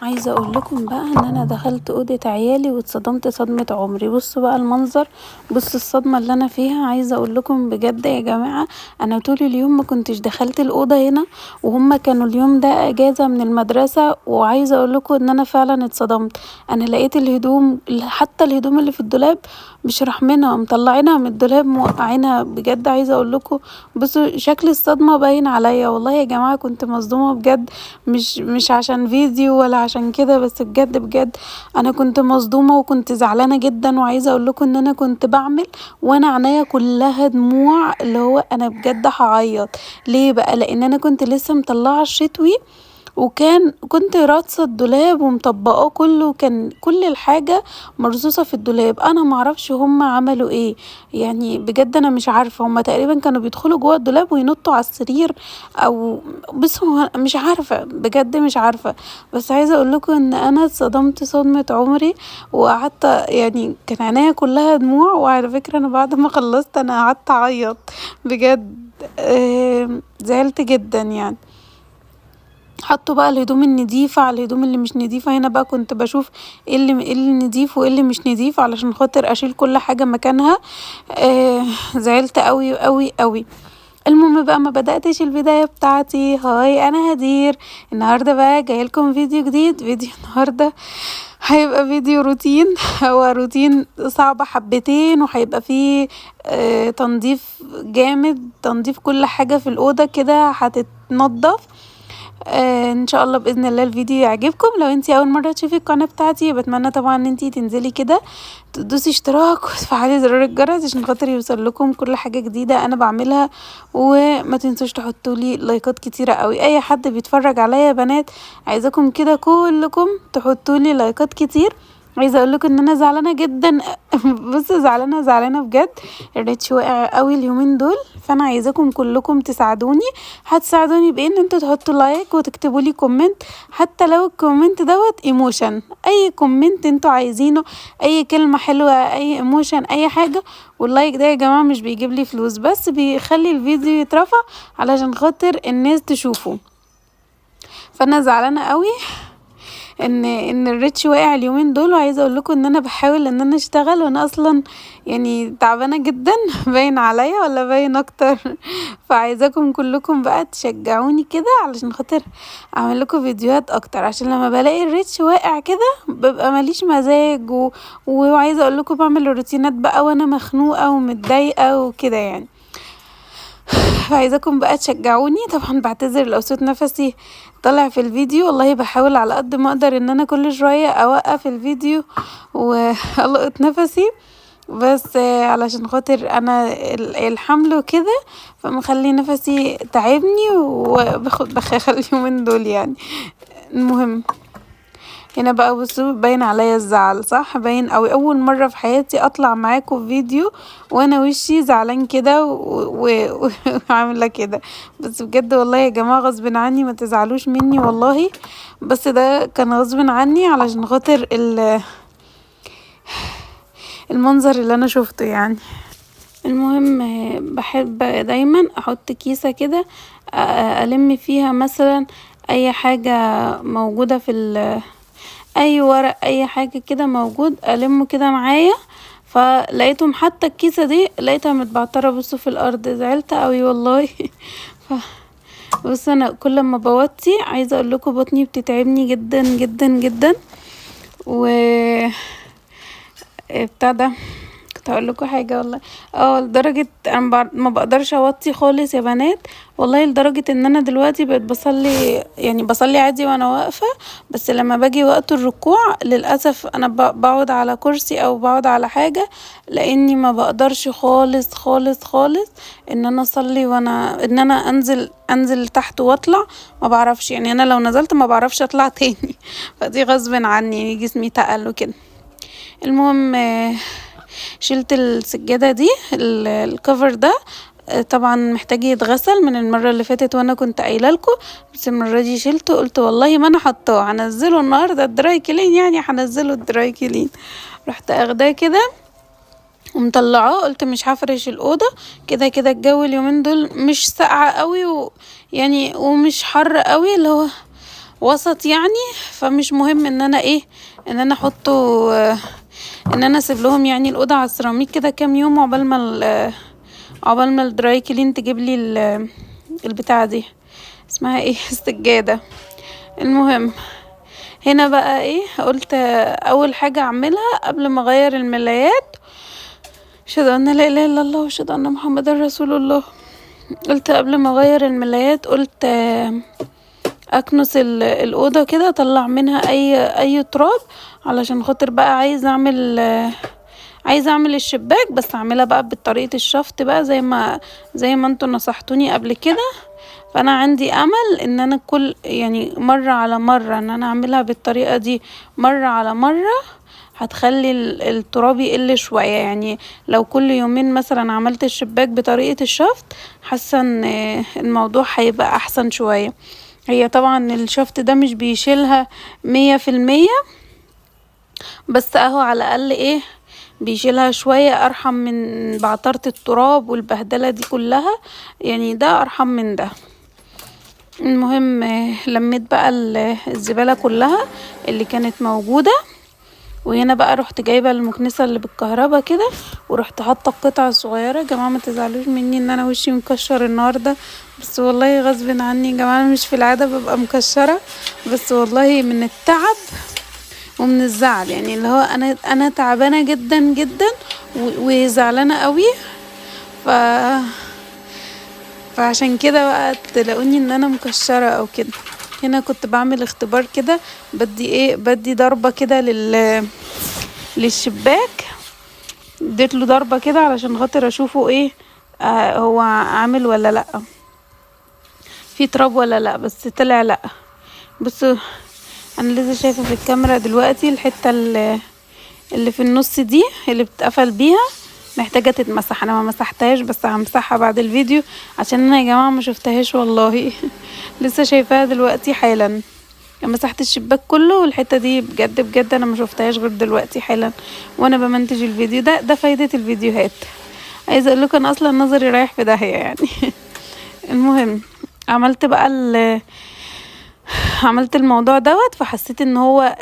عايزه اقول لكم بقى ان انا دخلت اوضه عيالي واتصدمت صدمه عمري. بصوا بقى المنظر، بصوا الصدمه اللي انا فيها. عايزه اقول لكم بجد يا جماعه، انا طول اليوم ما كنتش دخلت الاوضه هنا، وهم كانوا اليوم ده اجازه من المدرسه. وعايزه اقول لكم ان انا فعلا اتصدمت. انا لقيت الهدوم، حتى الهدوم اللي في الدولاب مش رحمينها، مطلعينها من الدولاب موقعينها. بجد عايزه اقول لكم، بصوا شكل الصدمه باين عليا. والله يا جماعه كنت مصدومه بجد، مش عشان فيديو ولا عشان كده، بس بجد بجد انا كنت مصدومة وكنت زعلانة جدا. وعايزة اقول لكم ان انا كنت بعمل وانا عينيا كلها دموع، اللي هو انا بجد هعيط. ليه بقى؟ لان انا كنت لسه مطلعة الشتوي، كنت راتسة الدولاب ومطبقاه كله، كان كل الحاجة مرصوصة في الدولاب. انا معرفش هم عملوا ايه، يعني بجد انا مش عارفة. هم تقريبا كانوا بيدخلوا جوه الدولاب وينطوا على السرير، او بس هو مش عارفة، بجد مش عارفة. بس عايزة اقول لكم ان انا اتصدمت صدمة عمري، وقعدت يعني كان عينيا كلها دموع. وعلى فكرة انا بعد ما خلصت انا قعدت اعيط بجد. زعلت جدا يعني. حطوا بقى الهدوم النضيفة على الهدوم اللي مش نضيفة. هنا بقى كنت بشوف ايه اللي نضيف وايه اللي مش نضيف علشان خاطر اشيل كل حاجة مكانها. زعلت قوي قوي قوي. المهم بقى، ما بدأتش البداية بتاعتي. هاي انا هدير، النهاردة بقى جايلكم فيديو جديد. فيديو النهاردة هيبقى فيديو روتين. هو روتين صعب حبتين، وهيبقى فيه تنظيف جامد، تنظيف كل حاجة في الأوضة كده هتتنضف. ان شاء الله باذن الله الفيديو يعجبكم. لو انتي اول مره تشوفي القناه بتاعتي، بتمنى طبعا ان انتي تنزلي كده تدوسي اشتراك وتفعلي زرار الجرس عشان خاطر يوصل لكم كل حاجه جديده انا بعملها. وما تنسوش تحطوا لي لايكات كتيره قوي. اي حد بيتفرج عليا يا بنات، عايزاكم كده كلكم تحطوا لي لايكات كتير. عايزه اقول لكم ان انا زعلانه جدا. بصوا زعلانه بجد. الريتش واقع قوي اليومين دول، فانا عايزاكم كلكم تساعدوني. هتساعدوني بان انتوا تحطوا لايك وتكتبوا لي كومنت، حتى لو الكومنت دوت ايموشن، اي كومنت انتوا عايزينه، اي كلمه حلوه، اي ايموشن، اي حاجه. واللايك ده يا جماعه مش بيجيب لي فلوس، بس بيخلي الفيديو يترفع علشان خاطر الناس تشوفه. فانا زعلانه قوي ان الريتش واقع اليومين دول. وعايزه اقول لكم ان انا بحاول ان انا اشتغل، وانا اصلا يعني تعبانه جدا. باين عليا ولا باين اكتر؟ فعايزاكم كلكم بقى تشجعوني كده علشان خاطر اعمل لكم فيديوهات اكتر، عشان لما بلاقي الريتش واقع كده ببقى ماليش مزاج وعايزه اقول لكم بعمل الروتينات بقى وانا مخنوقه ومتضايقه وكده يعني. فعايزاكم بقى تشجعوني. طبعا بعتذر لو صوت نفسي طلع في الفيديو، والله بحاول على قد ما اقدر ان انا كل شوية اوقف الفيديو والقط نفسي، بس علشان خاطر انا الحمل وكده، فمخلي نفسي تعبني وباخد بخاخة اليومين دول يعني. المهم، هنا بقى بصوا باين عليا الزعل، صح؟ باين اوي اول مرة في حياتي اطلع معاكم في فيديو وانا وشي زعلان كده وعاملة كده. بس بجد والله يا جماعة غصب عني، ما تزعلوش مني والله. بس ده كان غصب عني علشان خاطر المنظر اللي انا شفته يعني. المهم، بحب دايما احط كيسة كده، الم فيها مثلا اي حاجة موجودة اي ورق، اي حاجة كده موجود المه كده معايا. فلقيتهم حتى الكيسة دي لقيتها متبعترة، بصوا في الارض. زعلت قوي والله. ف بص، انا كل ما بوطي عايزه اقول لكم بطني بتتعبني جدا جدا جدا. و بتاع ده، كنت هقول لكم حاجه والله. لدرجه انا ما بقدرش اوطي خالص يا بنات. والله لدرجه ان انا دلوقتي بقيت بصلي، يعني بصلي عادي وانا واقفه، بس لما باجي وقت الركوع للاسف انا بقعد على كرسي او بقعد على حاجه، لاني ما بقدرش خالص خالص خالص ان انا اصلي وانا ان انا انزل تحت واطلع. ما بعرفش يعني، انا لو نزلت ما بعرفش اطلع تاني. فدي غصب عني، جسمي تقل وكده. المهم، شلت السجادة دي، الكفر ده. طبعا محتاج يتغسل من المرة اللي فاتت وانا كنت قايله لكم، بس المرة دي شلته. قلت والله ما انا حطاه، هنزله النهارده الدراي كلين، يعني هنزله الدراي كلين. رحت اخداه كده ومطلعاه، قلت مش هفرش الأوضة. كده كده الجو اليومين دول مش ساقعة قوي يعني ومش حر قوي، اللي هو وسط يعني، فمش مهم ان انا ايه، ان انا احطه، ان انا اسيب لهم يعني الاوضه على السيراميك كده كام يوم عقبال ما الدراي كلين تجيب لي البتاعه دي اسمها ايه السجاده. المهم هنا بقى ايه، قلت اول حاجه اعملها قبل ما اغير الملايات، اشهد ان لا اله الا الله واشهد ان محمد رسول الله، قلت قبل ما اغير الملايات قلت اكنس الاوضه كده، اطلع منها اي تراب، علشان خاطر بقى عايزه اعمل الشباك، بس اعملها بقى بطريقه الشفط بقى زي ما انتوا نصحتوني قبل كده. فانا عندي امل ان انا كل يعني مره على مره ان انا اعملها بالطريقه دي، مره على مره هتخلي التراب يقل شويه. يعني لو كل يومين مثلا عملت الشباك بطريقه الشفط، حاسه ان الموضوع هيبقى احسن شويه. هي طبعا الشفط ده مش بيشيلها 100%، بس اهو على الاقل ايه، بيشيلها شوية، ارحم من بعترة التراب والبهدلة دي كلها، يعني ده ارحم من ده. المهم لميت بقى الزبالة كلها اللي كانت موجودة، وهنا بقى رحت جايبة المكنسة اللي بالكهرباء كده، ورحت حاطة القطع الصغيرة. يا جماعة ما تزعلوش مني ان انا وشي مكشر النهاردة، بس والله غصب عني يا جماعة، مش في العادة ببقى مكشرة، بس والله من التعب ومن الزعل، يعني اللي هو انا تعبانة جدا جدا وزعلانة قوي. ف فعشان كده بقى تلاقوني ان انا مكشرة او كده. هنا كنت بعمل اختبار كده، بدي ضربة كده للشباك، اديت له ضربة كده علشان خاطر اشوفه ايه، هو عامل ولا لا، في تراب ولا لا، بس طلع لا. بصوا انا لسه شايفة في الكاميرا دلوقتي الحتة اللي في النص دي اللي بتقفل بيها محتاجة تتمسح. انا ما مسحتهاش بس همسحها بعد الفيديو، عشان انا يا جماعة ما شفتهاش والله لسه شايفاها دلوقتي حالا. مسحت الشباك كله، والحتة دي بجد بجد انا ما شفتهاش غير دلوقتي حالا وانا بمنتج الفيديو ده فايدة الفيديوهات. عايزه اقول لكم انا اصلا نظري رايح في داهية يعني المهم عملت بقى عملت الموضوع دوت، فحسيت ان هو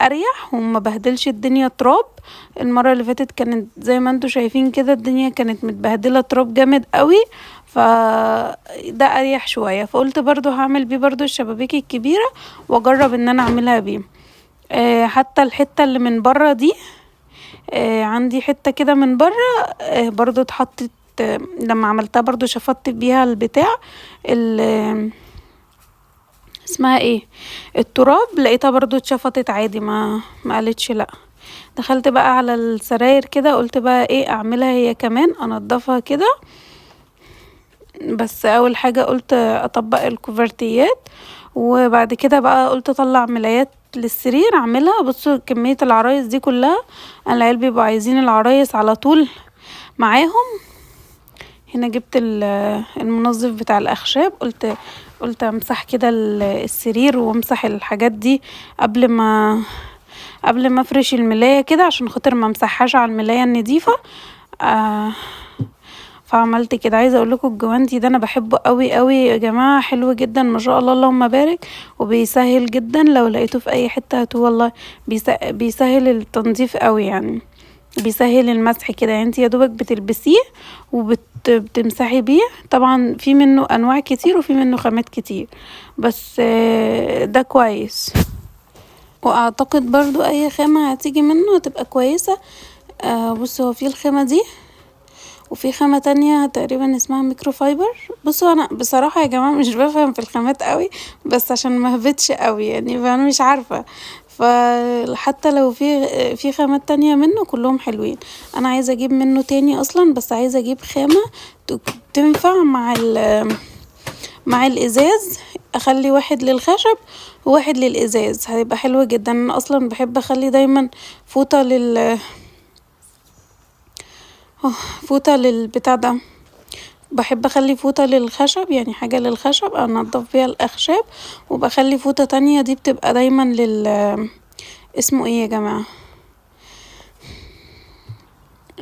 اريح وما بهدلش الدنيا تراب. المرة اللي فاتت كانت زي ما انتوا شايفين كده الدنيا كانت متبهدلة تراب جامد قوي، فده اريح شوية. فقلت برضو هعمل بيه برضو الشبابيك الكبيرة واجرب ان انا اعملها بيه. حتى الحتة اللي من بره دي، عندي حتة كده من بره برضو اتحطت، لما عملتها برضو شفطت بيها البتاع اسمها ايه التراب، لقيتها برضو اتشفطت عادي، ما قالتش لا. دخلت بقى على السراير كده، قلت بقى ايه اعملها هي كمان، انضفها كده. بس اول حاجة قلت اطبق الكوفرتيات، وبعد كده بقى قلت اطلع ملايات للسرير اعملها. بصوا كمية العرايس دي كلها، انا العيال بيبقوا عايزين العرايس على طول معاهم. هنا جبت المنظف بتاع الاخشاب، قلت امسح كده السرير وامسح الحاجات دي قبل ما افرش الملاية كده، عشان خاطر ما امسحهاش على الملاية النظيفة. فعملت كده. عايزه اقول لكم الجوانتي ده انا بحبه قوي قوي يا جماعه، حلو جدا ما شاء الله اللهم بارك، وبيسهل جدا. لو لقيته في اي حته هاتوه والله، بيسهل التنظيف قوي يعني، بيسهل المسح كده. يعني انت يا دوبك بتلبسيه وبتمسحي بيه. طبعا في منه انواع كتير وفي منه خامات كتير، بس ده كويس. واعتقد برضو اي خامة هتيجي منه هتبقى كويسة. بصوا هو في الخامة دي، وفي خامة تانية تقريبا اسمها ميكرو فايبر. بصوا انا بصراحة يا جماعة مش بفهم في الخامات قوي، بس عشان ما هبتش قوي يعني، فانا مش عارفة. فحتى لو في خامات تانية منه كلهم حلوين. انا عايزة اجيب منه تاني اصلا، بس عايزة اجيب خامة تنفع مع الازاز، اخلي واحد للخشب وواحد للازاز، هيبقى حلو جدا. انا اصلا بحب اخلي دايما فوطة فوطة للبتاع ده، بحب اخلي فوطة للخشب، يعني حاجة للخشب انضف بيها الاخشاب، وبخلي فوطة تانية دي بتبقى دايما اسمه ايه يا جماعة،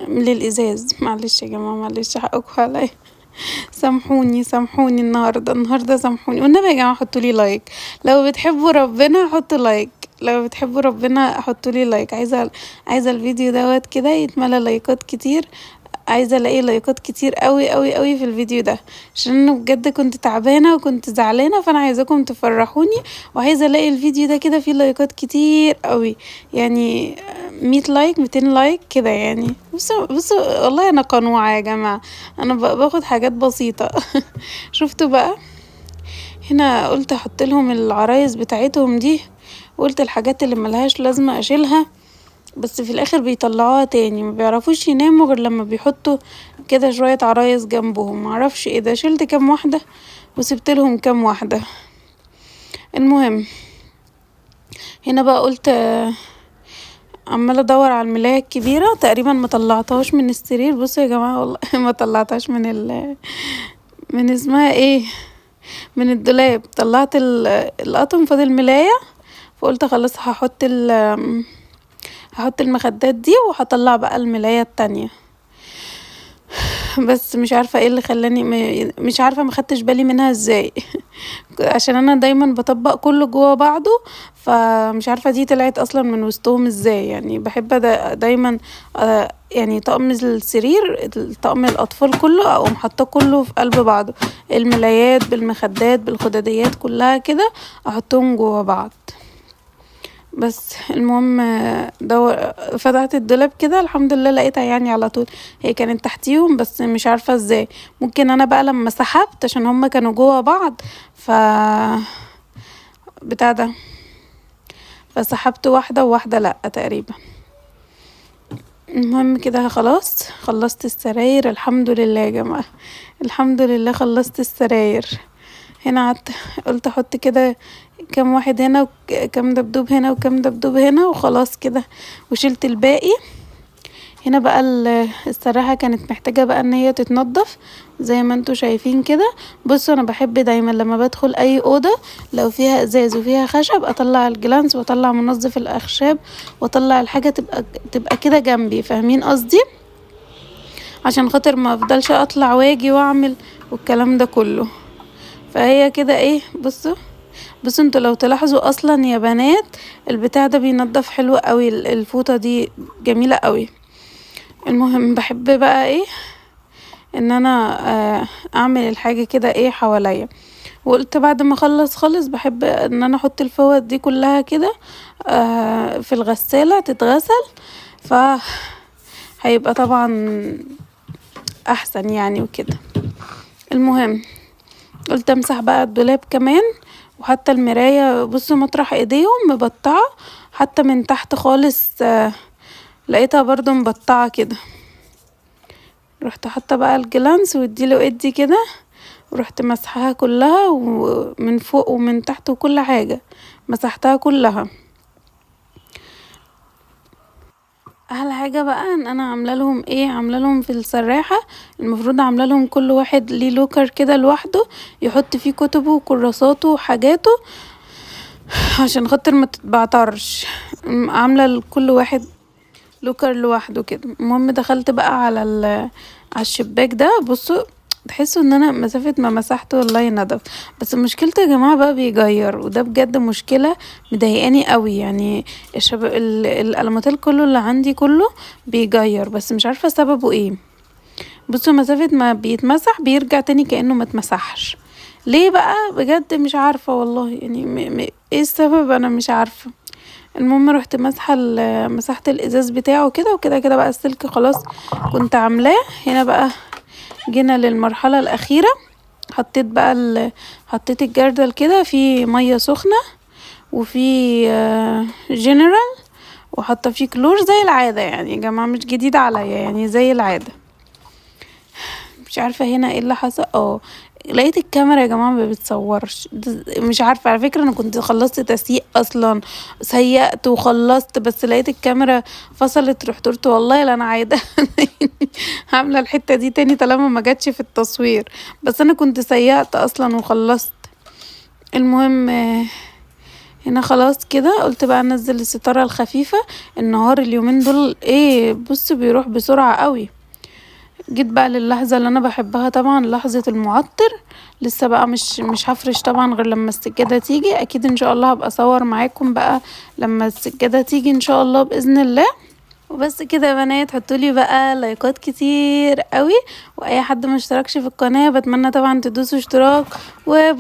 للازاز. معلش يا جماعة معلش حقكم عليا سامحوني سامحوني النهارده سامحوني، والنبي يا جماعه حطوا لي لايك لو بتحبوا ربنا، حطوا لايك لو بتحبوا ربنا، حطوا لي لايك. عايزه الفيديو دوت كده يتملى لايكات كتير، عايزه الاقي لايكات كتير قوي قوي قوي في الفيديو ده، عشان انا بجد كنت تعبانه وكنت زعلانه، فانا عايزاكم تفرحوني، وعايزه الاقي الفيديو ده كده فيه لايكات كتير قوي، يعني 100 لايك 200 لايك كده يعني. بصوا والله انا قنوعه يا جماعه، انا باخد حاجات بسيطه. شفتوا بقى، هنا قلت احط لهم العرايس بتاعتهم دي، وقلت الحاجات اللي ملهاش لازمه اشيلها، بس في الاخر بيطلعوها تاني، ما بيعرفوش يناموا غير لما بيحطوا كده شوية عرايس جنبهم. معرفش ايه ده، شلت كام واحدة وسبت لهم كام واحدة. المهم هنا بقى قلت عمالة ادور على الملاية الكبيرة، تقريبا ما طلعتهاش من السرير. بصوا يا جماعة والله ما طلعتهاش من اسمها ايه، من الدولاب. طلعت القطن، فاضل ملاية، فقلت خلاص هحط المخدات دي وهطلع بقى الملاية التانية. بس مش عارفة ايه اللي خلاني مش عارفة ما خدتش بالي منها ازاي. عشان انا دايما بطبق كله جوا بعضه، فمش عارفة دي طلعت اصلا من وسطهم ازاي. يعني بحب دايما يعني طقم السرير، طقم الاطفال كله اقوم حاطاه كله في قلب بعضه، الملايات بالمخدات بالخداديات كلها كده احطهم جوا بعض. بس المهم فتحت الدولاب كده الحمد لله لقيتها يعني على طول، هي كانت تحتيهم بس مش عارفة ازاي. ممكن انا بقى لما سحبت عشان هما كانوا جوا بعض بتاع ده، فسحبت واحدة وواحدة لأ تقريبا. المهم كده خلاص خلصت السراير الحمد لله يا جماعة، الحمد لله خلصت السراير. هنا قلت احط كده كام واحد هنا وكام دبدوب هنا وكام دبدوب هنا وخلاص كده، وشلت الباقي. هنا بقى السراحة كانت محتاجة بقى ان هي تتنضف زي ما انتوا شايفين كده. بصوا انا بحب دايما لما بدخل اي اوضة لو فيها ازاز وفيها خشب اطلع الجلانس واطلع منظف الاخشاب واطلع الحاجة تبقى كده جنبي، فاهمين قصدي؟ عشان خاطر ما افضلش اطلع واجي واعمل والكلام ده كله. فهي كده ايه، بصوا انتوا لو تلاحظوا اصلا يا بنات البتاع ده بينضف حلو قوي، الفوطة دي جميلة قوي. المهم بحب بقى ايه ان انا اعمل الحاجة كده ايه حواليا. وقلت بعد ما اخلص خالص بحب ان انا احط الفوط دي كلها كده في الغسالة تتغسل، ف هيبقى طبعا احسن يعني وكده. المهم قلت امسح بقى الدولاب كمان، وحتى المراية بصوا مطرح ايديهم مبطعة، حتى من تحت خالص لقيتها برضو مبطعة كده. رحت حاطه بقى الجلانس واديله ادي كده، ورحت مسحها كلها ومن فوق ومن تحت وكل حاجة مسحتها كلها. احلى حاجه بقى ان انا عامله لهم ايه، عامله لهم في السراحه المفروض عامله لهم كل واحد ليه لوكر كده لوحده يحط فيه كتبه وكراساته وحاجاته عشان خاطر ما تتبعترش. عامله لكل واحد لوكر لوحده كده. المهم دخلت بقى على الشباك ده، بصوا تحسوا ان انا مسافة ما مسحته والله نضف، بس مشكلته يا جماعة بقى بيغير، وده بجد مشكلة مضايقاني قوي. يعني الالموتيل كله اللي عندي كله بيغير، بس مش عارفة سببه ايه. بصوا مسافة ما بيتمسح بيرجع تاني كأنه ما اتمسحش، ليه بقى بجد مش عارفة والله. يعني ايه السبب انا مش عارفة. المهم رحت مسحت الازاز بتاعه كده، وكده كده بقى السلك خلاص كنت عاملاه. هنا بقى جينا للمرحلة الأخيرة، حطيت الجردل كده في مية سخنة وفي جنرال، وحاطه فيه كلور زي العادة يعني يا جماعة، مش جديد عليا يعني زي العادة. مش عارفة هنا ايه اللي حصل، لقيت الكاميرا يا جماعة ما بتصورش، مش عارفة على فكرة انا كنت خلصت تسييق اصلا، سيقت وخلصت، بس لقيت الكاميرا فصلت. رحت قلت والله لا انا عايدة عاملة الحتة دي تاني طالما ما جاتش في التصوير، بس انا كنت سيقت اصلا وخلصت. المهم هنا خلاص كده قلت بقى انزل الستارة الخفيفة. النهار اليومين دول ايه بص بيروح بسرعة قوي، جيت بقى للحظة اللي انا بحبها طبعا، لحظة المعطر. لسه بقى مش هفرش طبعا غير لما السجادة تيجي. اكيد ان شاء الله هبقى اصور معاكم بقى لما السجادة تيجي ان شاء الله باذن الله. وبس كده يا بنات، حطولي بقى لايكات كتير قوي، واي حد ما اشتركش في القناة بتمنى طبعا تدوسوا اشتراك. وباي.